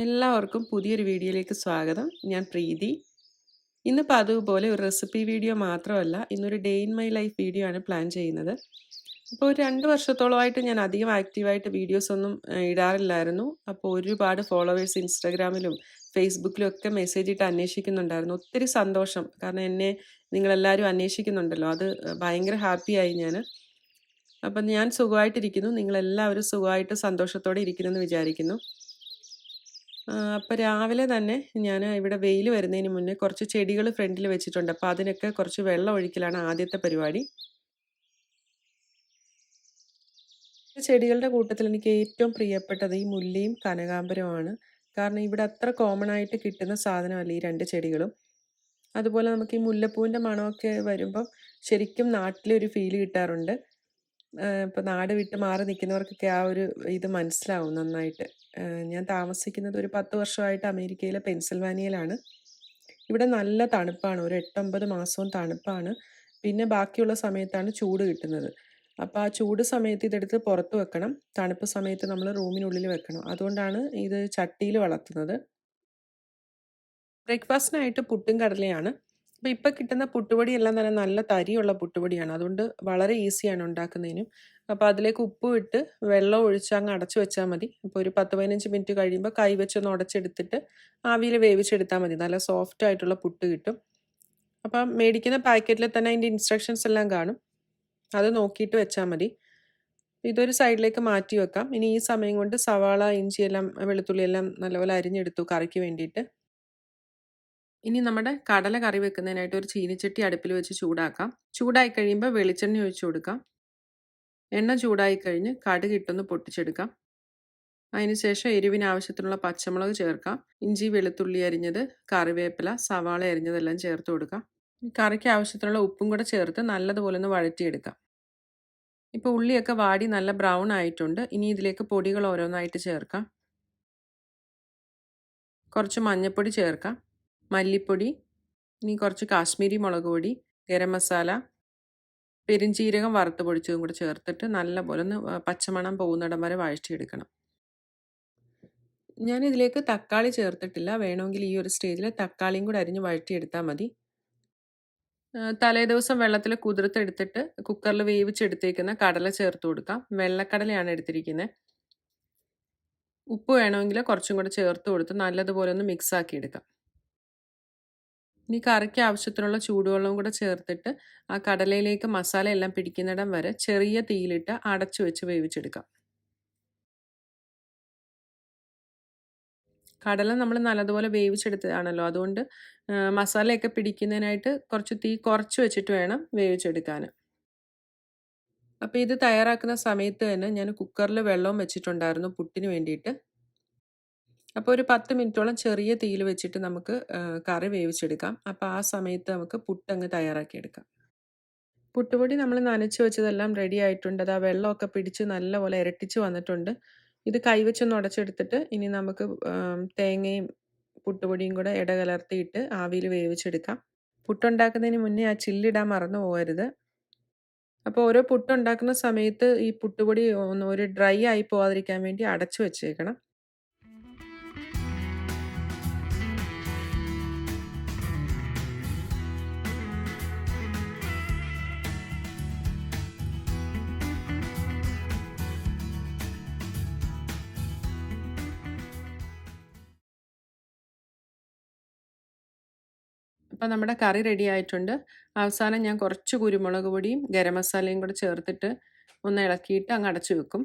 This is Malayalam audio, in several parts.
എല്ലാവർക്കും പുതിയൊരു വീഡിയോയിലേക്ക് സ്വാഗതം. ഞാൻ പ്രീതി. ഇന്നിപ്പോൾ അതുപോലെ ഒരു റെസിപ്പി വീഡിയോ മാത്രമല്ല, ഇന്നൊരു day in my life video ആണ് പ്ലാൻ ചെയ്യുന്നത്. അപ്പോൾ ഒരു 2 വർഷത്തോളമായിട്ട് ഞാൻ അധികം ആക്റ്റീവായിട്ട് വീഡിയോസൊന്നും ഇടാറില്ലായിരുന്നു. അപ്പോൾ ഒരുപാട് ഫോളോവേഴ്സ് ഇൻസ്റ്റാഗ്രാമിലും ഫേസ്ബുക്കിലും ഒക്കെ മെസ്സേജ് ഇട്ട് അന്വേഷിക്കുന്നുണ്ടായിരുന്നു. ഒത്തിരി സന്തോഷം. കാരണം എന്നെ നിങ്ങളെല്ലാവരും അന്വേഷിക്കുന്നുണ്ടല്ലോ. അത് ഭയങ്കര ഹാപ്പിയായി ഞാൻ. അപ്പം ഞാൻ സുഖമായിട്ടിരിക്കുന്നു. നിങ്ങളെല്ലാവരും സുഖമായിട്ട് സന്തോഷത്തോടെ ഇരിക്കുന്നെന്ന് വിചാരിക്കുന്നു. അപ്പോൾ രാവിലെ തന്നെ ഞാൻ ഇവിടെ വെയിൽ വരുന്നതിന് മുന്നേ കുറച്ച് ചെടികൾ ഫ്രണ്ടിൽ വെച്ചിട്ടുണ്ട്. അപ്പോൾ അതിനൊക്കെ കുറച്ച് വെള്ളം ഒഴിക്കലാണ് ആദ്യത്തെ പരിപാടി. ചെടികളുടെ കൂട്ടത്തിൽ എനിക്ക് ഏറ്റവും പ്രിയപ്പെട്ടത് ഈ മുല്ലയും കനകാംബരവുമാണ്. കാരണം ഇവിടെ അത്ര കോമൺ ആയിട്ട് കിട്ടുന്ന സാധനമല്ല ഈ 2 ചെടികളും. അതുപോലെ നമുക്ക് ഈ മുല്ലപ്പൂവിൻ്റെ മണമൊക്കെ വരുമ്പം ശരിക്കും നാട്ടിലൊരു ഫീല് കിട്ടാറുണ്ട്. ഇപ്പോൾ നാട് വിട്ട് മാറി നിൽക്കുന്നവർക്കൊക്കെ ആ ഒരു ഇത് മനസ്സിലാവും നന്നായിട്ട്. ഞാൻ താമസിക്കുന്നത് ഒരു 10 വർഷമായിട്ട് അമേരിക്കയിലെ പെൻസിൽവാനിയയിലാണ്. ഇവിടെ നല്ല തണുപ്പാണ്. ഒരു 8, 9 മാസവും തണുപ്പാണ്. പിന്നെ ബാക്കിയുള്ള സമയത്താണ് ചൂട് കിട്ടുന്നത്. അപ്പോൾ ആ ചൂട് സമയത്ത് ഇതെടുത്ത് പുറത്ത് വെക്കണം. തണുപ്പ് സമയത്ത് നമ്മൾ റൂമിനുള്ളിൽ വെക്കണം. അതുകൊണ്ടാണ് ഇത് ചട്ടിയിൽ വളർത്തുന്നത്. ബ്രേക്ക്ഫാസ്റ്റിനായിട്ട് പുട്ടും കടലയാണ്. അപ്പോൾ ഇപ്പോൾ കിട്ടുന്ന പുട്ടുപൊടിയെല്ലാം തന്നെ നല്ല തരിയുള്ള പുട്ടുപൊടിയാണ്. അതുകൊണ്ട് വളരെ ഈസിയാണ് ഉണ്ടാക്കുന്നതിനും. അപ്പോൾ അതിലേക്ക് ഉപ്പും ഇട്ട് വെള്ളം ഒഴിച്ച് അങ്ങ് അടച്ചു വെച്ചാൽ മതി. അപ്പോൾ ഒരു 10, 15 മിനിറ്റ് കഴിയുമ്പോൾ കൈ വെച്ചൊന്ന് ഉടച്ചെടുത്തിട്ട് ആവിയിൽ വേവിച്ചെടുത്താൽ മതി. നല്ല സോഫ്റ്റ് ആയിട്ടുള്ള പുട്ട് കിട്ടും. അപ്പം മേടിക്കുന്ന പാക്കറ്റിൽ തന്നെ അതിൻ്റെ ഇൻസ്ട്രക്ഷൻസ് എല്ലാം കാണും. അത് നോക്കിയിട്ട് വെച്ചാൽ മതി. ഇതൊരു സൈഡിലേക്ക് മാറ്റി വെക്കാം. ഇനി ഈ സമയം കൊണ്ട് സവാള, ഇഞ്ചിയെല്ലാം വെളുത്തുള്ളി എല്ലാം നല്ലപോലെ അരിഞ്ഞെടുത്തു കറിക്ക് വേണ്ടിയിട്ട്. ഇനി നമ്മുടെ കടല കറി വെക്കുന്നതിനായിട്ട് ഒരു ചീനിച്ചട്ടി അടുപ്പിൽ വെച്ച് ചൂടാക്കാം. ചൂടായി കഴിയുമ്പോൾ വെളിച്ചെണ്ണ ഒഴിച്ചു കൊടുക്കാം. എണ്ണ ചൂടായി കഴിഞ്ഞ് കടുക് ഇട്ടൊന്ന് പൊട്ടിച്ചെടുക്കാം. അതിനുശേഷം എരിവിന് ആവശ്യത്തിനുള്ള പച്ചമുളക് ചേർക്കാം. ഇഞ്ചി, വെളുത്തുള്ളി അരിഞ്ഞത്, കറിവേപ്പില, സവാള അരിഞ്ഞതെല്ലാം ചേർത്ത് കൊടുക്കാം. കറിക്ക് ആവശ്യത്തിനുള്ള ഉപ്പും കൂടെ ചേർത്ത് നല്ലതുപോലെ ഒന്ന് വഴറ്റിയെടുക്കാം. ഇപ്പോൾ ഉള്ളിയൊക്കെ വാടി നല്ല ബ്രൗൺ ആയിട്ടുണ്ട്. ഇനി ഇതിലേക്ക് പൊടികൾ ഓരോന്നായിട്ട് ചേർക്കാം. കുറച്ച് മഞ്ഞൾപ്പൊടി ചേർക്കാം, മല്ലിപ്പൊടി, ഇനി കുറച്ച് കാശ്മീരി മുളക് പൊടി, ഗരം മസാല, പെരുംജീരകം വറുത്ത് പൊടിച്ചതും കൂടെ ചേർത്തിട്ട് നല്ലപോലെ ഒന്ന് പച്ചമണം പോകുന്നിടം വരെ വഴറ്റിയെടുക്കണം. ഞാനിതിലേക്ക് തക്കാളി ചേർത്തിട്ടില്ല. വേണമെങ്കിൽ ഈ ഒരു സ്റ്റേജിൽ തക്കാളിയും കൂടെ അരിഞ്ഞ് വഴറ്റിയെടുത്താൽ മതി. തലേദിവസം വെള്ളത്തിൽ കുതിർത്തെടുത്തിട്ട് കുക്കറിൽ വേവിച്ചെടുത്തേക്കുന്ന കടല ചേർത്ത് കൊടുക്കാം. വെള്ളക്കടലയാണ് എടുത്തിരിക്കുന്നത്. ഉപ്പ് വേണമെങ്കിൽ കുറച്ചും കൂടെ ചേർത്ത് കൊടുത്ത് നല്ലതുപോലെ ഒന്ന് മിക്സ് ആക്കി എടുക്കാം. ഇനി കറിക്ക് ആവശ്യത്തിനുള്ള ചൂടുവെള്ളവും കൂടെ ചേർത്തിട്ട് ആ കടലയിലേക്ക് മസാല എല്ലാം പിടിക്കുന്നിടം വരെ ചെറിയ തീയിലിട്ട് അടച്ചു വെച്ച് വേവിച്ചെടുക്കാം. കടല നമ്മൾ നല്ലതുപോലെ വേവിച്ചെടുത്തതാണല്ലോ, അതുകൊണ്ട് മസാലയൊക്കെ പിടിക്കുന്നതിനായിട്ട് കുറച്ച് തീ കുറച്ച് വെച്ചിട്ട് വേണം വേവിച്ചെടുക്കാൻ. അപ്പോൾ ഇത് തയ്യാറാക്കുന്ന സമയത്ത് തന്നെ ഞാൻ കുക്കറിൽ വെള്ളവും വെച്ചിട്ടുണ്ടായിരുന്നു പുട്ടിന് വേണ്ടിയിട്ട്. അപ്പോൾ ഒരു 10 മിനിറ്റോളം ചെറിയ തീയിൽ വെച്ചിട്ട് നമുക്ക് കറി വേവിച്ചെടുക്കാം. അപ്പോൾ ആ സമയത്ത് നമുക്ക് പുട്ടങ്ങ് തയ്യാറാക്കിയെടുക്കാം. പുട്ടുപൊടി നമ്മൾ നനച്ച് വെച്ചതെല്ലാം റെഡി ആയിട്ടുണ്ട്. അത് ആ വെള്ളമൊക്കെ പിടിച്ച് നല്ലപോലെ ഇരട്ടിച്ച് വന്നിട്ടുണ്ട്. ഇത് കൈവച്ചൊന്ന് ഉടച്ചെടുത്തിട്ട് ഇനി നമുക്ക് തേങ്ങയും പുട്ടുപൊടിയും കൂടെ ഇടകലർത്തിയിട്ട് ആവിയിൽ വേവിച്ചെടുക്കാം. പുട്ടുണ്ടാക്കുന്നതിന് മുന്നേ ആ ചില്ലിടാൻ മറന്നു പോകരുത്. അപ്പോൾ ഓരോ പുട്ടുണ്ടാക്കുന്ന സമയത്ത് ഈ പുട്ടുപൊടി ഒരു ഡ്രൈ ആയി പോകാതിരിക്കാൻ വേണ്ടി അടച്ചു വെച്ചേക്കണം. അപ്പോൾ നമ്മുടെ കറി റെഡി ആയിട്ടുണ്ട്. അവസാനം ഞാൻ കുറച്ച് കുരുമുളക് പൊടിയും ഗരം മസാലയും കൂടെ ചേർത്തിട്ട് ഒന്ന് ഇളക്കിയിട്ട് അങ്ങ് അടച്ചു വെക്കും.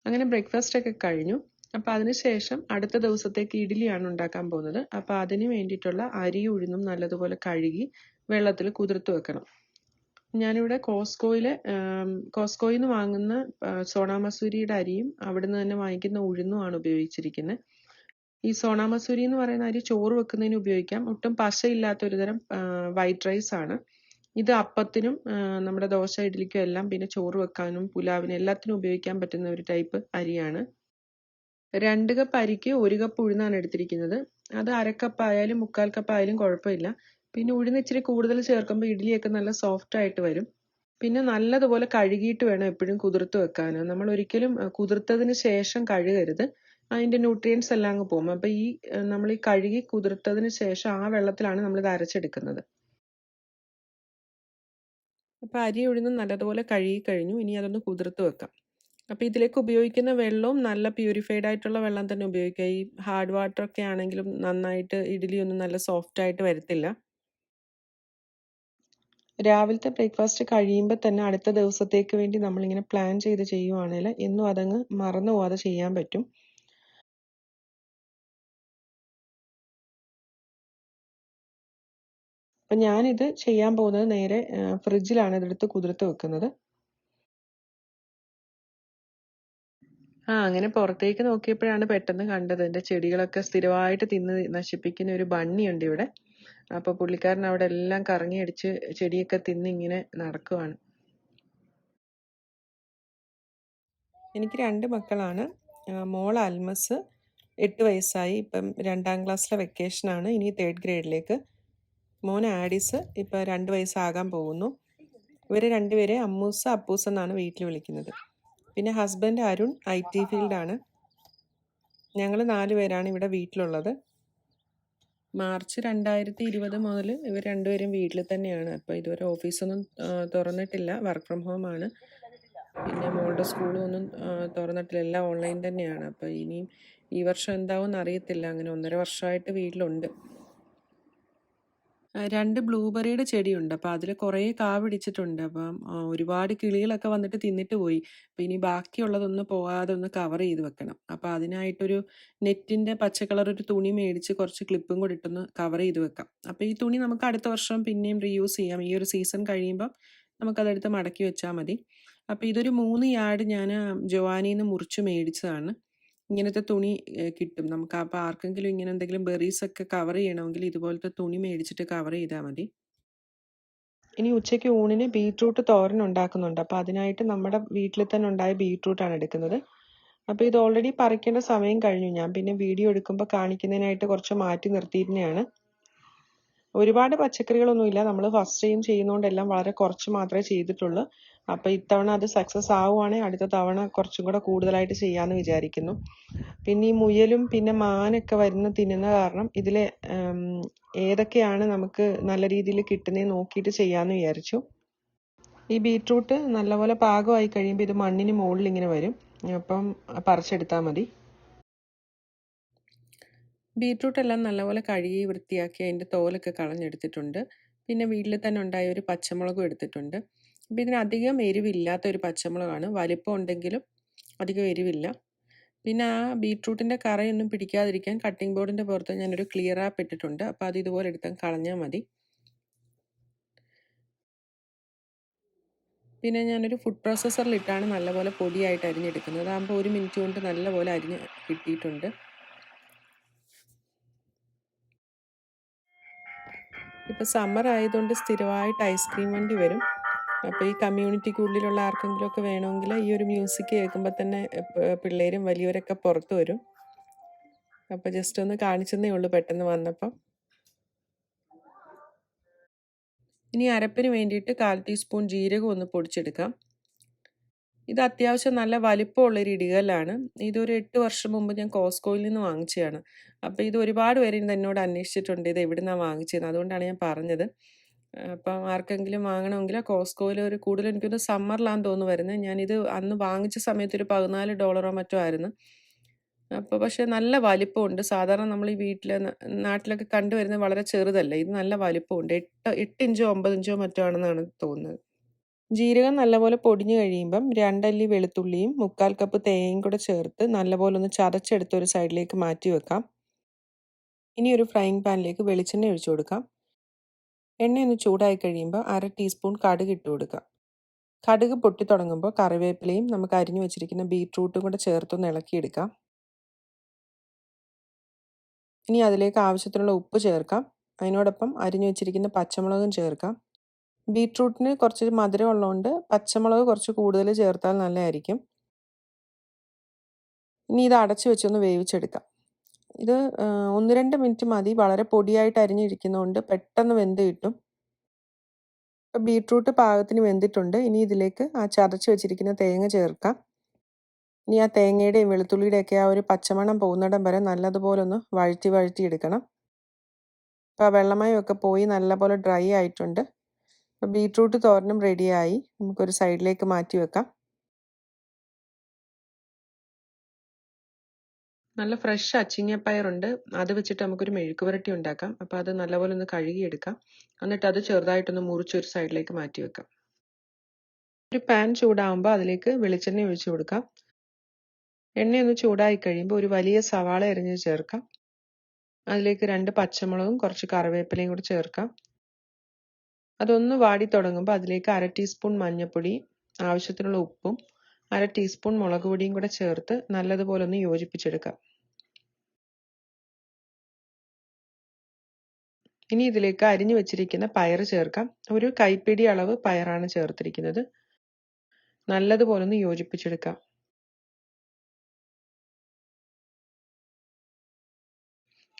അങ്ങനെ ബ്രേക്ക്ഫാസ്റ്റൊക്കെ കഴിഞ്ഞു. അപ്പോൾ അതിനുശേഷം അടുത്ത ദിവസത്തേക്ക് ഇഡ്ഡലിയാണ് ഉണ്ടാക്കാൻ പോകുന്നത്. അപ്പോൾ അതിന് വേണ്ടിയിട്ടുള്ള അരിയും ഉഴുന്നും നല്ലതുപോലെ കഴുകി വെള്ളത്തിൽ കുതിർത്ത് വെക്കണം. ഞാനിവിടെ കോസ്കോയിൽ നിന്ന് വാങ്ങുന്ന സോണ മസൂരിയുടെ അരിയും അവിടുന്ന് തന്നെ വാങ്ങിക്കുന്ന ഉഴുന്നുമാണ് ഉപയോഗിച്ചിരിക്കുന്നത്. ഈ സോണ മസൂരി എന്ന് പറയുന്ന അരി ചോറ് വെക്കുന്നതിന് ഉപയോഗിക്കാം. ഒട്ടും പശയില്ലാത്ത ഒരുതരം വൈറ്റ് റൈസ് ആണ്. ഇത് അപ്പത്തിനും നമ്മുടെ ദോശ ഇഡ്ഡലിക്കും എല്ലാം, പിന്നെ ചോറ് വെക്കാനും പുലാവിനും എല്ലാത്തിനും ഉപയോഗിക്കാൻ പറ്റുന്ന ഒരു ടൈപ്പ് അരിയാണ്. 2 കപ്പ് അരിക്ക് 1 കപ്പ് ഉഴുന്നാണ് എടുത്തിരിക്കുന്നത്. അത് 1/2 കപ്പ് ആയാലും 1/4 കപ്പ് ആയാലും കുഴപ്പമില്ല. പിന്നെ ഉഴുന്ന് ഇച്ചിരി കൂടുതൽ ചേർക്കുമ്പോൾ ഇഡ്ഡലിയൊക്കെ നല്ല സോഫ്റ്റ് ആയിട്ട് വരും. പിന്നെ നല്ലതുപോലെ കഴുകിയിട്ട് വേണം എപ്പോഴും കുതിർത്ത് വെക്കാൻ. നമ്മൾ ഒരിക്കലും കുതിർത്തതിന് ശേഷം കഴുകരുത്. അതിൻ്റെ ന്യൂട്രിയൻസ് എല്ലാം അങ്ങ് പോകും. അപ്പോൾ നമ്മൾ ഈ കഴുകി കുതിർത്തതിന് ശേഷം ആ വെള്ളത്തിലാണ് നമ്മളിത് അരച്ചെടുക്കുന്നത്. അപ്പോൾ അരി ഉഴുന്ന് നല്ലതുപോലെ കഴുകി കഴിഞ്ഞു. ഇനി അതൊന്ന് കുതിർത്ത് വെക്കാം. അപ്പോൾ ഇതിലേക്ക് ഉപയോഗിക്കുന്ന വെള്ളവും നല്ല പ്യൂരിഫൈഡ് ആയിട്ടുള്ള വെള്ളം തന്നെ ഉപയോഗിക്കുക. ഈ ഹാർഡ് വാട്ടർ ഒക്കെ ആണെങ്കിലും നന്നായിട്ട് ഇഡ്ഡലിയൊന്നും നല്ല സോഫ്റ്റ് ആയിട്ട് വരത്തില്ല. രാവിലത്തെ ബ്രേക്ക്ഫാസ്റ്റ് കഴിയുമ്പോൾ തന്നെ അടുത്ത ദിവസത്തേക്ക് വേണ്ടി നമ്മളിങ്ങനെ പ്ലാൻ ചെയ്ത് ചെയ്യുവാണെങ്കിൽ എന്നും അതങ്ങ് മറന്നു പോവാതെ ചെയ്യാൻ പറ്റും. അപ്പം ഞാനിത് ചെയ്യാൻ പോകുന്നത് നേരെ ഫ്രിഡ്ജിലാണ് ഇതെടുത്ത് കുതിർത്ത് വെക്കുന്നത്. അങ്ങനെ പുറത്തേക്ക് നോക്കിയപ്പോഴാണ് പെട്ടെന്ന് കണ്ടത്. എൻ്റെ ചെടികളൊക്കെ സ്ഥിരമായിട്ട് തിന്ന് നശിപ്പിക്കുന്ന ഒരു ബണ്ണിയുണ്ട് ഇവിടെ. അപ്പോൾ പുള്ളിക്കാരൻ അവിടെ എല്ലാം കറങ്ങി അടിച്ച് ചെടിയൊക്കെ തിന്ന് ഇങ്ങനെ നടക്കുവാണ്. എനിക്ക് 2 മക്കളാണ്. മോൾ അൽമസ് 8 വയസ്സായി. ഇപ്പം 2ാം ക്ലാസ്സിലെ വെക്കേഷനാണ്. ഇനി 3rd ഗ്രേഡിലേക്ക്. മോൻ ആഡിസ് ഇപ്പം 2 വയസ്സാകാൻ പോകുന്നു. ഇവർ രണ്ടുപേരെ അമ്മൂസ് അപ്പൂസ് എന്നാണ് വീട്ടിൽ വിളിക്കുന്നത്. പിന്നെ ഹസ്ബൻഡ് അരുൺ IT ഫീൽഡാണ്. ഞങ്ങൾ 4 പേരാണ് ഇവിടെ വീട്ടിലുള്ളത്. മാർച്ച് 2020 മുതൽ ഇവർ രണ്ടുപേരും വീട്ടിൽ തന്നെയാണ്. അപ്പോൾ ഇതുവരെ ഓഫീസൊന്നും തുറന്നിട്ടില്ല. വർക്ക് ഫ്രം ഹോം ആണ്. പിന്നെ മോളുടെ സ്കൂളും ഒന്നും തുറന്നിട്ടില്ല. എല്ലാം ഓൺലൈൻ തന്നെയാണ്. അപ്പോൾ ഇനിയും ഈ വർഷം എന്താവുമെന്ന് അറിയത്തില്ല. അങ്ങനെ 1.5 വർഷമായിട്ട് വീട്ടിലുണ്ട്. 2 ബ്ലൂബെറിയുടെ ചെടിയുണ്ട്. അപ്പോൾ അതിൽ കുറേ കാ പിടിച്ചിട്ടുണ്ട്. അപ്പം ഒരുപാട് കിളികളൊക്കെ വന്നിട്ട് തിന്നിട്ട് പോയി. അപ്പോൾ ഇനി ബാക്കിയുള്ളതൊന്ന് പോകാതെ ഒന്ന് കവർ ചെയ്ത് വെക്കണം. അപ്പോൾ അതിനായിട്ടൊരു നെറ്റിൻ്റെ പച്ച കളർ ഒരു തുണി മേടിച്ച് കുറച്ച് ക്ലിപ്പും കൂടി ഇട്ടൊന്ന് കവർ ചെയ്ത് വെക്കാം. അപ്പോൾ ഈ തുണി നമുക്ക് അടുത്ത വർഷം പിന്നെയും റീയൂസ് ചെയ്യാം. ഈ ഒരു സീസൺ കഴിയുമ്പം നമുക്കതെടുത്ത് മടക്കി വെച്ചാൽ മതി. അപ്പോൾ ഇതൊരു 3 യാർഡ് ഞാൻ ജോവാനിയിൽ നിന്ന് മുറിച്ച് മേടിച്ചതാണ്. ഇങ്ങനത്തെ തുണി കിട്ടും നമുക്ക്. അപ്പോൾ ആർക്കെങ്കിലും ഇങ്ങനെ എന്തെങ്കിലും ബെറീസൊക്കെ കവർ ചെയ്യണമെങ്കിൽ ഇതുപോലത്തെ തുണി മേടിച്ചിട്ട് കവർ ചെയ്താൽ മതി. ഇനി ഉച്ചയ്ക്ക് ഊണിന് ബീട്രൂട്ട് തോരൻ ഉണ്ടാക്കുന്നുണ്ട്. അപ്പോൾ അതിനായിട്ട് നമ്മുടെ വീട്ടിൽ തന്നെ ഉണ്ടായ ബീട്രൂട്ടാണ് എടുക്കുന്നത്. അപ്പോൾ ഇത് ഓൾറെഡി പറിക്കേണ്ട സമയം കഴിഞ്ഞു. ഞാൻ പിന്നെ വീഡിയോ എടുക്കുമ്പോൾ കാണിക്കുന്നതിനായിട്ട് കുറച്ച് മാറ്റി നിർത്തിയിരുന്നതാണ്. ഒരുപാട് പച്ചക്കറികളൊന്നുമില്ല. നമ്മൾ ഫസ്റ്റ് ടൈം ചെയ്യുന്നതുകൊണ്ട് എല്ലാം വളരെ കുറച്ച് മാത്രമേ ചെയ്തിട്ടുള്ളൂ. അപ്പോൾ ഇത്തവണ അത് സക്സസ് ആവുകയാണെങ്കിൽ അടുത്ത തവണ കുറച്ചും കൂടെ കൂടുതലായിട്ട് ചെയ്യാമെന്ന് വിചാരിക്കുന്നു. പിന്നെ ഈ മുയലും പിന്നെ മാനൊക്കെ തിന്നുന്ന കാരണം ഇതിൽ ഏതൊക്കെയാണ് നമുക്ക് നല്ല രീതിയിൽ കിട്ടുന്നത് നോക്കിയിട്ട് ചെയ്യാമെന്ന് വിചാരിച്ചു. ഈ ബീട്രൂട്ട് നല്ലപോലെ പാകമായി കഴിയുമ്പോൾ ഇത് മണ്ണിന് മുകളിൽ ഇങ്ങനെ വരും. അപ്പം പറിച്ചെടുത്താൽ മതി. ബീട്രൂട്ട് എല്ലാം നല്ലപോലെ കഴുകി വൃത്തിയാക്കി അതിൻ്റെ തോലൊക്കെ കളഞ്ഞെടുത്തിട്ടുണ്ട്. പിന്നെ വീട്ടിൽ തന്നെ ഉണ്ടായ ഒരു പച്ചമുളകും എടുത്തിട്ടുണ്ട്. അപ്പോൾ ഇതിന് അധികം എരിവില്ലാത്ത ഒരു പച്ചമുളകാണ്. വലിപ്പം ഉണ്ടെങ്കിലും അധികം എരിവില്ല. പിന്നെ ആ ബീട്രൂട്ടിൻ്റെ കറയൊന്നും പിടിക്കാതിരിക്കാൻ കട്ടിംഗ് ബോർഡിൻ്റെ പുറത്ത് ഞാനൊരു ക്ലിയർ ആപ്പ് ഇട്ടിട്ടുണ്ട്. അപ്പോൾ അത് ഇതുപോലെ എടുത്താൽ കളഞ്ഞാൽ മതി. പിന്നെ ഞാനൊരു ഫുഡ് പ്രോസസ്സറിലിട്ടാണ് നല്ലപോലെ പൊടിയായിട്ട് അരിഞ്ഞെടുക്കുന്നത്. അതാകുമ്പോൾ 1 മിനിറ്റ് കൊണ്ട് നല്ലപോലെ അരിഞ്ഞ് കിട്ടിയിട്ടുണ്ട്. ഇപ്പോൾ സമ്മർ ആയതുകൊണ്ട് സ്ഥിരമായിട്ട് ഐസ്ക്രീം വണ്ടി വരും. അപ്പോൾ ഈ കമ്മ്യൂണിറ്റിക്കുള്ളിലുള്ള ആർക്കെങ്കിലുമൊക്കെ വേണമെങ്കിൽ ഈ ഒരു മ്യൂസിക് കേൾക്കുമ്പോൾ തന്നെ പിള്ളേരും വലിയവരൊക്കെ പുറത്ത് വരും. അപ്പോൾ ജസ്റ്റ് ഒന്ന് കാണിച്ചെന്നേ ഉള്ളൂ പെട്ടെന്ന് വന്നപ്പം. ഇനി അരപ്പിന് വേണ്ടിയിട്ട് 1/4 ടീസ്പൂൺ ജീരകം ഒന്ന് പൊടിച്ചെടുക്കാം. ഇത് അത്യാവശ്യം നല്ല വലിപ്പമുള്ളൊരു ഇടികല്ലാണ്. ഇതൊരു 8 വർഷം മുമ്പ് ഞാൻ കോസ്കോയിൽ നിന്ന് വാങ്ങിച്ചതാണ്. അപ്പോൾ ഇത് ഒരുപാട് പേര് എന്നോട് അന്വേഷിച്ചിട്ടുണ്ട് ഇത് എവിടുന്നാണ് വാങ്ങിച്ചതെന്ന്. അതുകൊണ്ടാണ് ഞാൻ പറഞ്ഞത്. അപ്പം ആർക്കെങ്കിലും വാങ്ങണമെങ്കിൽ കോസ്കോയിൽ ഒരു കൂടുതൽ എനിക്കൊന്ന് സമ്മറിലാന്ന് തോന്നുന്നു വരുന്നത്. ഞാനിത് അന്ന് വാങ്ങിച്ച സമയത്ത് ഒരു $14 മറ്റോ ആയിരുന്നു. അപ്പോൾ പക്ഷേ നല്ല വലിപ്പമുണ്ട്. സാധാരണ നമ്മൾ ഈ നാട്ടിലൊക്കെ കണ്ടുവരുന്നത് വളരെ ചെറുതല്ല. ഇത് നല്ല വലിപ്പമുണ്ട്. 8 ഇഞ്ചോ 9 ഇഞ്ചോ മറ്റോ ആണെന്നാണ് തോന്നുന്നത്. ജീരകം നല്ലപോലെ പൊടിഞ്ഞു കഴിയുമ്പം 2 അല്ലി വെളുത്തുള്ളിയും 3/4 കപ്പ് തേങ്ങയും കൂടെ ചേർത്ത് നല്ലപോലെ ഒന്ന് ചതച്ചെടുത്ത് ഒരു സൈഡിലേക്ക് മാറ്റി വെക്കാം. ഇനി ഒരു ഫ്രൈയിങ് പാനിലേക്ക് വെളിച്ചെണ്ണ ഒഴിച്ചു കൊടുക്കാം. എണ്ണയൊന്ന് ചൂടായി കഴിയുമ്പോൾ 1/2 ടീസ്പൂൺ കടുക് ഇട്ട് കൊടുക്കാം. കടുക് പൊട്ടി തുടങ്ങുമ്പോൾ കറിവേപ്പിലയും നമുക്ക് അരിഞ്ഞു വെച്ചിരിക്കുന്ന ബീറ്റ്റൂട്ടും കൂടെ ചേർത്തൊന്ന് ഇളക്കിയെടുക്കാം. ഇനി അതിലേക്ക് ആവശ്യത്തിനുള്ള ഉപ്പ് ചേർക്കാം. അതിനോടൊപ്പം അരിഞ്ഞു വെച്ചിരിക്കുന്ന പച്ചമുളകും ചേർക്കാം. ബീറ്റ്റൂട്ടിന് കുറച്ച് മധുരം ഉള്ളതുകൊണ്ട് പച്ചമുളക് കുറച്ച് കൂടുതൽ ചേർത്താൽ നല്ലതായിരിക്കും. ഇനി ഇത് അടച്ചു വെച്ചൊന്ന് വേവിച്ചെടുക്കാം. ഇത് 1-2 മിനിറ്റ് മതി. വളരെ പൊടിയായിട്ട് അരിഞ്ഞിരിക്കുന്നതുകൊണ്ട് പെട്ടെന്ന് വെന്ത് കിട്ടും. ഇപ്പോൾ ബീറ്റ്റൂട്ട് പാകത്തിന് വെന്തിട്ടുണ്ട്. ഇനി ഇതിലേക്ക് ആ ചതച്ച് വെച്ചിരിക്കുന്ന തേങ്ങ ചേർക്കാം. ഇനി ആ തേങ്ങയുടെയും വെളുത്തുള്ളിയുടെയൊക്കെ ആ ഒരു പച്ചമണം പോകുന്നിടം വരെ നല്ലതുപോലെ ഒന്ന് വഴറ്റി എടുക്കണം. അപ്പോൾ ആ വെള്ളമയമൊക്കെ പോയി നല്ലപോലെ ഡ്രൈ ആയിട്ടുണ്ട്. അപ്പോൾ ബീറ്റ്റൂട്ട് തോരനും റെഡിയായി. നമുക്കൊരു സൈഡിലേക്ക് മാറ്റി വെക്കാം. നല്ല ഫ്രഷ് അച്ചിങ്ങപ്പയറുണ്ട്. അത് വെച്ചിട്ട് നമുക്കൊരു മെഴുക്ക് പുരട്ടി ഉണ്ടാക്കാം. അപ്പോൾ അത് നല്ലപോലെ ഒന്ന് കഴുകിയെടുക്കാം. എന്നിട്ട് അത് ചെറുതായിട്ടൊന്ന് മുറിച്ചൊരു സൈഡിലേക്ക് മാറ്റി വെക്കാം. ഒരു പാൻ ചൂടാകുമ്പോൾ അതിലേക്ക് വെളിച്ചെണ്ണ ഒഴിച്ചു കൊടുക്കാം. എണ്ണയൊന്ന് ചൂടായി കഴിയുമ്പോൾ ഒരു വലിയ സവാള അരിഞ്ഞ് ചേർക്കാം. അതിലേക്ക് 2 പച്ചമുളകും കുറച്ച് കറിവേപ്പിലയും കൂടി ചേർക്കാം. അതൊന്ന് വാടി തുടങ്ങുമ്പോൾ അതിലേക്ക് 1/2 ടീസ്പൂൺ മഞ്ഞൾപ്പൊടി, ആവശ്യത്തിനുള്ള ഉപ്പും 1/2 ടീസ്പൂൺ മുളക് പൊടിയും കൂടെ ചേർത്ത് നല്ലതുപോലെ ഒന്ന് യോജിപ്പിച്ചെടുക്കാം. ഇനി ഇതിലേക്ക് അരിഞ്ഞു വെച്ചിരിക്കുന്ന പയർ ചേർക്കാം. ഒരു കൈപ്പിടി അളവ് പയറാണ് ചേർത്തിരിക്കുന്നത്. നല്ലതുപോലെ ഒന്ന് യോജിപ്പിച്ചെടുക്കാം.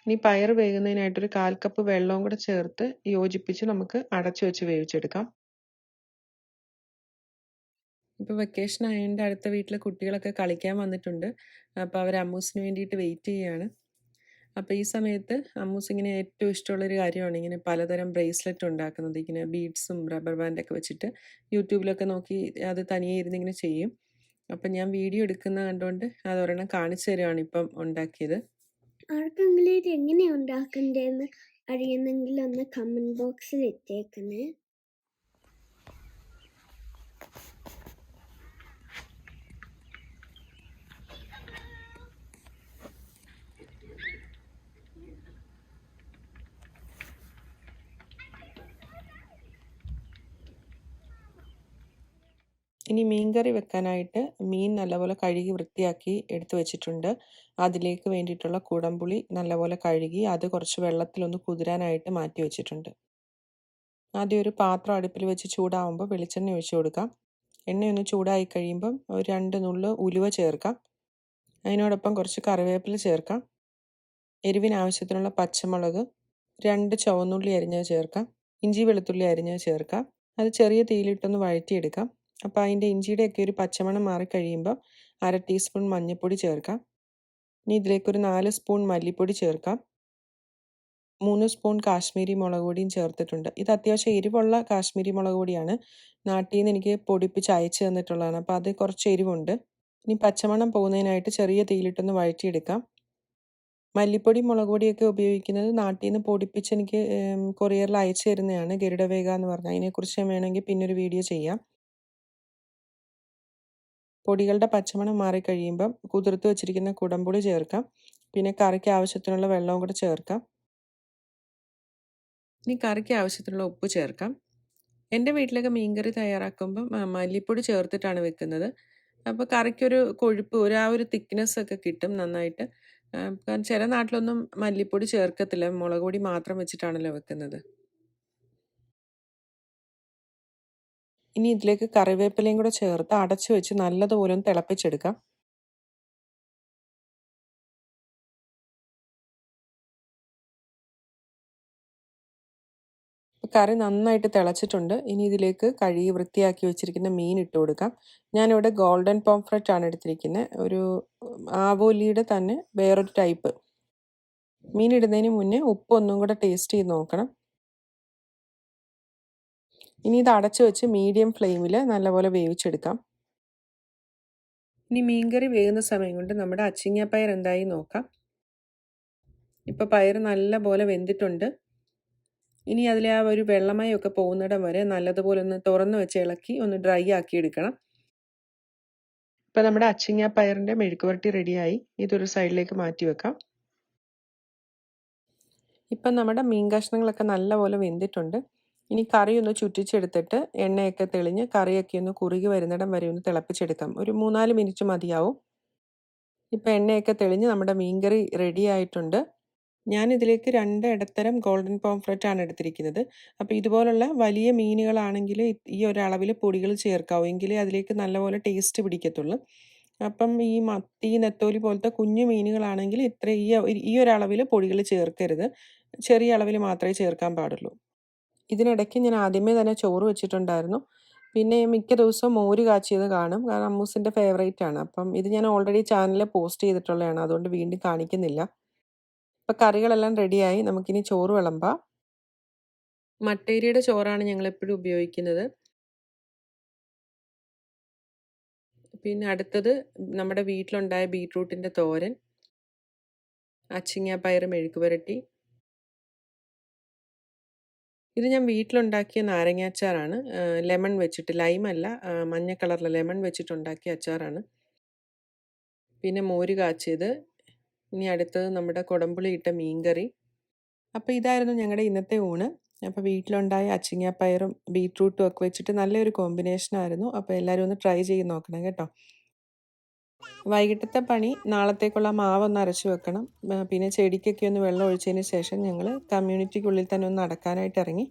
ഇനി പയർ വേകുന്നതിനായിട്ടൊരു 1/4 കപ്പ് വെള്ളവും കൂടെ ചേർത്ത് യോജിപ്പിച്ച് നമുക്ക് അടച്ചു വെച്ച് വേവിച്ചെടുക്കാം. ഇപ്പോൾ വെക്കേഷൻ ആയതുകൊണ്ട് അടുത്ത വീട്ടിലെ കുട്ടികളൊക്കെ കളിക്കാൻ വന്നിട്ടുണ്ട്. അപ്പോൾ അവർ അമ്മൂസിന് വേണ്ടിയിട്ട് വെയിറ്റ് ചെയ്യുകയാണ്. അപ്പോൾ ഈ സമയത്ത് അമ്മൂസ് ഇങ്ങനെ ഏറ്റവും ഇഷ്ടമുള്ളൊരു കാര്യമാണ് ഇങ്ങനെ പലതരം ബ്രേസ്ലെറ്റ് ഉണ്ടാക്കുന്നത്. ഇങ്ങനെ ബീഡ്സും റബ്ബർ ബാൻഡൊക്കെ വെച്ചിട്ട് യൂട്യൂബിലൊക്കെ നോക്കി അത് തനിയെ ഇരുന്നിങ്ങനെ ചെയ്യും. അപ്പം ഞാൻ വീഡിയോ എടുക്കുന്ന കണ്ടുകൊണ്ട് അതൊരെണ്ണം കാണിച്ചു തരുവാണ് ഇപ്പം ഉണ്ടാക്കിയത്. ആർക്കെങ്കിലും ഇത് എങ്ങനെയാണ് ഉണ്ടാക്കേണ്ടതെന്ന് അറിയുന്നെങ്കിൽ ഒന്ന് കമൻറ്റ് ബോക്സിൽ ഇട്ടേക്കണേ. ഇനി മീൻകറി വെക്കാനായിട്ട് മീൻ നല്ലപോലെ കഴുകി വൃത്തിയാക്കി എടുത്തു വെച്ചിട്ടുണ്ട്. അതിലേക്ക് വേണ്ടിയിട്ടുള്ള കുടംപുളി നല്ലപോലെ കഴുകി അത് കുറച്ച് വെള്ളത്തിലൊന്ന് കുതിരാനായിട്ട് മാറ്റി വെച്ചിട്ടുണ്ട്. ആദ്യം ഒരു പാത്രം അടുപ്പിൽ വെച്ച് ചൂടാവുമ്പോൾ വെളിച്ചെണ്ണ ഒഴിച്ചു കൊടുക്കാം. എണ്ണയൊന്ന് ചൂടായി കഴിയുമ്പം ഒരു 2 നുള്ള് ഉലുവ ചേർക്കാം. അതിനോടൊപ്പം കുറച്ച് കറിവേപ്പില ചേർക്കാം. എരിവിന് ആവശ്യത്തിനുള്ള പച്ചമുളക്, 2 ചുവന്നുള്ളി അരിഞ്ഞത് ചേർക്കാം. ഇഞ്ചി വെളുത്തുള്ളി അരിഞ്ഞത് ചേർക്കാം. അത് ചെറിയ തീയിലിട്ടൊന്ന് വഴറ്റിയെടുക്കാം. അപ്പോൾ അതിൻ്റെ ഇഞ്ചിയുടെയൊക്കെ ഒരു പച്ചമണം മാറിക്കഴിയുമ്പോൾ 1/2 ടീസ്പൂൺ മഞ്ഞൾപ്പൊടി ചേർക്കാം. ഇനി ഇതിലേക്കൊരു 4 സ്പൂൺ മല്ലിപ്പൊടി ചേർക്കാം. 3 സ്പൂൺ കാശ്മീരി മുളക് പൊടിയും ചേർത്തിട്ടുണ്ട്. ഇത് അത്യാവശ്യം എരിവുള്ള കാശ്മീരി മുളക് പൊടിയാണ്. നാട്ടിൽ നിന്ന് എനിക്ക് പൊടിപ്പിച്ച് അയച്ചു തന്നിട്ടുള്ളതാണ്. അപ്പോൾ അത് കുറച്ച് എരിവുണ്ട്. ഇനി പച്ചമണം പോകുന്നതിനായിട്ട് ചെറിയ തീയിലിട്ടൊന്ന് വഴറ്റിയെടുക്കാം. മല്ലിപ്പൊടി മുളക് പൊടിയൊക്കെ ഉപയോഗിക്കുന്നത് നാട്ടിൽ നിന്ന് പൊടിപ്പിച്ച് എനിക്ക് കൊറിയറിൽ അയച്ചു തരുന്നതാണ്. ഗരുഡവേഗ എന്ന് പറഞ്ഞാൽ. അതിനെക്കുറിച്ച് ഞാൻ വേണമെങ്കിൽ പിന്നൊരു വീഡിയോ ചെയ്യാം. പൊടികളുടെ പച്ചമണം മാറിക്കഴിയുമ്പം കുതിർത്ത് വെച്ചിരിക്കുന്ന കുടംപുളി ചേർക്കാം. പിന്നെ കറിക്ക് ആവശ്യത്തിനുള്ള വെള്ളവും കൂടെ ചേർക്കാം. ഇനി കറിക്ക് ആവശ്യത്തിനുള്ള ഉപ്പ് ചേർക്കാം. എൻ്റെ വീട്ടിലൊക്കെ മീൻകറി തയ്യാറാക്കുമ്പം മല്ലിപ്പൊടി ചേർത്തിട്ടാണ് വെക്കുന്നത്. അപ്പോൾ കറിക്കൊരു കൊഴുപ്പ് ആ ഒരു തിക്നെസ് ഒക്കെ കിട്ടും നന്നായിട്ട്. കാരണം ചില നാട്ടിലൊന്നും മല്ലിപ്പൊടി ചേർക്കത്തില്ല. മുളക് പൊടി മാത്രം വെച്ചിട്ടാണല്ലോ വെക്കുന്നത്. ഇനി ഇതിലേക്ക് കറിവേപ്പിലയും കൂടെ ചേർത്ത് അടച്ചു വെച്ച് നല്ലതുപോലെ ഒന്ന് തിളപ്പിച്ചെടുക്കാം. കറി നന്നായിട്ട് തിളച്ചിട്ടുണ്ട്. ഇനി ഇതിലേക്ക് കഴുകി വൃത്തിയാക്കി വെച്ചിരിക്കുന്ന മീൻ ഇട്ട് കൊടുക്കാം. ഞാനിവിടെ ഗോൾഡൻ പോംഫ്രറ്റ് ആണ് എടുത്തിരിക്കുന്നത്. ഒരു ആവോലിയുടെ തന്നെ വേറൊരു ടൈപ്പ്. മീൻ ഇടുന്നതിന് മുന്നേ ഉപ്പ് ഒന്നും കൂടെ ടേസ്റ്റ് ചെയ്ത് നോക്കണം. ഇനി ഇത് അടച്ചു വെച്ച് മീഡിയം ഫ്ലെയിമിൽ നല്ലപോലെ വേവിച്ചെടുക്കാം. ഇനി മീൻകറി വേകുന്ന സമയം കൊണ്ട് നമ്മുടെ അച്ചിങ്ങാപ്പയർ എന്തായി നോക്കാം. ഇപ്പോൾ പയർ നല്ലപോലെ വെന്തിട്ടുണ്ട്. ഇനി അതിലെ ആ ഒരു വെള്ളമയമൊക്കെ പോകുന്നിടം വരെ നല്ലതുപോലെ ഒന്ന് തുറന്ന് വെച്ച് ഇളക്കി ഒന്ന് ഡ്രൈ ആക്കി എടുക്കണം. ഇപ്പം നമ്മുടെ അച്ചിങ്ങ പയറിൻ്റെ മെഴുക്കുവരട്ടി റെഡിയായി. ഇതൊരു സൈഡിലേക്ക് മാറ്റി വെക്കാം. ഇപ്പം നമ്മുടെ മീൻ കഷ്ണങ്ങളൊക്കെ നല്ലപോലെ വെന്തിട്ടുണ്ട്. ഇനി കറി ഒന്ന് ചുറ്റിച്ചെടുത്തിട്ട് എണ്ണയൊക്കെ തെളിഞ്ഞ് കറിയൊക്കെ ഒന്ന് കുറുകി വരുന്നിടം വരെ ഒന്ന് തിളപ്പിച്ചെടുക്കാം. ഒരു 3-4 മിനിറ്റ് മതിയാവും. ഇപ്പം എണ്ണയൊക്കെ തെളിഞ്ഞ് നമ്മുടെ മീൻകറി റെഡി ആയിട്ടുണ്ട്. ഞാനിതിലേക്ക് 2 ഇടത്തരം ഗോൾഡൻ പോംഫ്രറ്റാണ് എടുത്തിരിക്കുന്നത്. അപ്പോൾ ഇതുപോലുള്ള വലിയ മീനുകളാണെങ്കിൽ ഈ ഒരളവിൽ പൊടികൾ ചേർക്കാവൂ, എങ്കിലേ അതിലേക്ക് നല്ലപോലെ ടേസ്റ്റ് പിടിക്കത്തുള്ളൂ. അപ്പം ഈ മത്തി, നെത്തോലി പോലത്തെ കുഞ്ഞു മീനുകളാണെങ്കിൽ ഈ ഒരളവിൽ പൊടികൾ ചേർക്കരുത്. ചെറിയ അളവിൽ മാത്രമേ ചേർക്കാൻ പാടുള്ളൂ. ഇതിനിടയ്ക്ക് ഞാൻ ആദ്യമേ തന്നെ ചോറ് വെച്ചിട്ടുണ്ടായിരുന്നു. പിന്നെ മിക്ക ദിവസവും മോര് കാച്ചിയത് കാണും, കാരണം അമ്മൂസിൻ്റെ ഫേവറേറ്റ് ആണ്. അപ്പം ഇത് ഞാൻ ഓൾറെഡി ചാനലിൽ പോസ്റ്റ് ചെയ്തിട്ടുള്ളതാണ്, അതുകൊണ്ട് വീണ്ടും കാണിക്കുന്നില്ല. ഇപ്പം കറികളെല്ലാം റെഡിയായി. നമുക്കിനി ചോറ് വിളമ്പാം. മട്ടേരിയുടെ ചോറാണ് ഞങ്ങളെപ്പോഴും ഉപയോഗിക്കുന്നത്. പിന്നെ അടുത്തത് നമ്മുടെ വീട്ടിലുണ്ടായ ബീട്രൂട്ടിൻ്റെ തോരൻ, അച്ചിങ്ങാപ്പയർ മെഴുക്കുപുരട്ടി. ഇത് ഞാൻ വീട്ടിലുണ്ടാക്കിയ നാരങ്ങാച്ചാറാണ്. ലെമൺ വെച്ചിട്ട്, ലൈമല്ല, മഞ്ഞ കളറിലെ ലെമൺ വെച്ചിട്ടുണ്ടാക്കിയ അച്ചാറാണ്. പിന്നെ മോര് കാച്ചിയത്. ഇനി അടുത്തത് നമ്മുടെ കുടംപുളി ഇട്ട മീൻകറി. അപ്പോൾ ഇതായിരുന്നു ഞങ്ങളുടെ ഇന്നത്തെ ഊണ്. അപ്പോൾ വീട്ടിലുണ്ടായ അച്ചിങ്ങാപ്പയറും ബീട്രൂട്ടും ഒക്കെ വെച്ചിട്ട് നല്ലൊരു കോമ്പിനേഷനായിരുന്നു. അപ്പോൾ എല്ലാവരും ഒന്ന് ട്രൈ ചെയ്ത് നോക്കണം കേട്ടോ. വൈകിട്ടത്തെ പണി നാളത്തേക്കുള്ള മാവ് ഒന്ന് അരച്ചു വെക്കണം. പിന്നെ ചെടിക്കൊക്കെ ഒന്ന് വെള്ളം ഒഴിച്ചതിന് ശേഷം ഞങ്ങൾ കമ്മ്യൂണിറ്റിക്കുള്ളിൽ തന്നെ ഒന്ന് നടക്കാനായിട്ട് ഇറങ്ങി.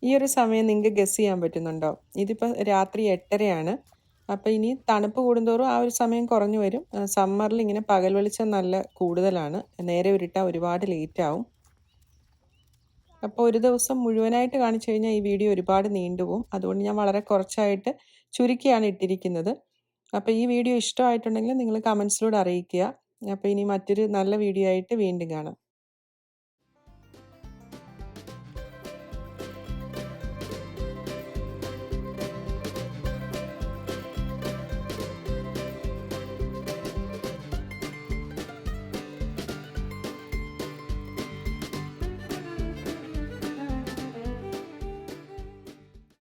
ഈ ഒരു സമയം നിങ്ങൾക്ക് ഗസ് ചെയ്യാൻ പറ്റുന്നുണ്ടോ? ഇതിപ്പോൾ രാത്രി 8:30 അപ്പോൾ ഇനി തണുപ്പ് കൂടുന്തോറും ആ ഒരു സമയം കുറഞ്ഞു വരും. സമ്മറിൽ ഇങ്ങനെ പകൽ വെളിച്ചം നല്ല കൂടുതലാണ്. നേരെ ഉരുട്ടാൻ ഒരുപാട് ലേറ്റാവും. അപ്പോൾ ഒരു ദിവസം മുഴുവനായിട്ട് കാണിച്ചു കഴിഞ്ഞാൽ ഈ വീഡിയോ ഒരുപാട് നീണ്ടുപോകും. അതുകൊണ്ട് ഞാൻ വളരെ കുറച്ചായിട്ട് ചുരുക്കിയാണ് ഇട്ടിരിക്കുന്നത്. അപ്പോൾ ഈ വീഡിയോ ഇഷ്ടമായിട്ടുണ്ടെങ്കിൽ നിങ്ങൾ കമൻസിലൂടെ അറിയിക്കുക. അപ്പോൾ ഇനി മറ്റൊരു നല്ല വീഡിയോ ആയിട്ട് വീണ്ടും കാണാം.